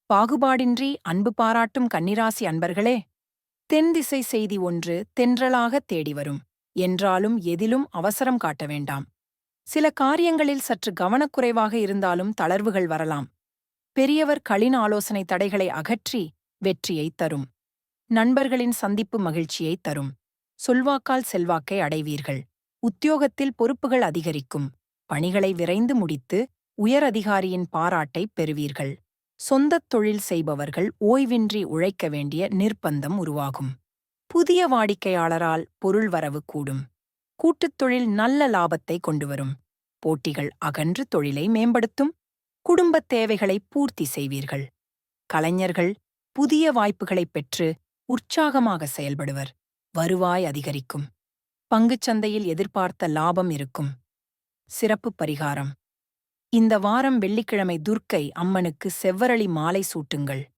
பாகுபாடின்றி அன்பு பாராட்டும் கன்னிராசி அன்பர்களே, தென்திசை செய்தி ஒன்று தென்றலாகத் தேடி வரும். என்றாலும் எதிலும் அவசரம் காட்ட வேண்டாம். சில காரியங்களில் சற்று கவனக்குறைவாக இருந்தாலும் தளர்வுகள் வரலாம். பெரியவர் களின் ஆலோசனை தடைகளை அகற்றி வெற்றியைத் தரும். நண்பர்களின் சந்திப்பு மகிழ்ச்சியைத் தரும். சொல்வாக்கால் செல்வாக்கை அடைவீர்கள். உத்தியோகத்தில் பொறுப்புகள் அதிகரிக்கும். பணிகளை விரைந்து முடித்து உயர் அதிகாரியின் பாராட்டைப் பெறுவீர்கள். சொந்தத் தொழில் செய்பவர்கள் ஓய்வின்றி உழைக்க வேண்டிய நிர்பந்தம் உருவாகும். புதிய வாடிக்கையாளரால் பொருள் வரவு கூடும். கூட்டுத் தொழில் நல்ல லாபத்தை கொண்டுவரும். போட்டிகள் அகன்று தொழிலை மேம்படுத்தும். குடும்பத் தேவைகளை பூர்த்தி செய்வீர்கள். கலைஞர்கள் புதிய வாய்ப்புகளைப் பெற்று உற்சாகமாக செயல்படுவர். வருவாய் அதிகரிக்கும். பங்குச் சந்தையில் எதிர்பார்த்த லாபம் இருக்கும். சிறப்பு பரிகாரம்: இந்த வாரம் வெள்ளிக்கிழமை துர்க்கை அம்மனுக்கு செவ்வரளி மாலை சூட்டுங்கள்.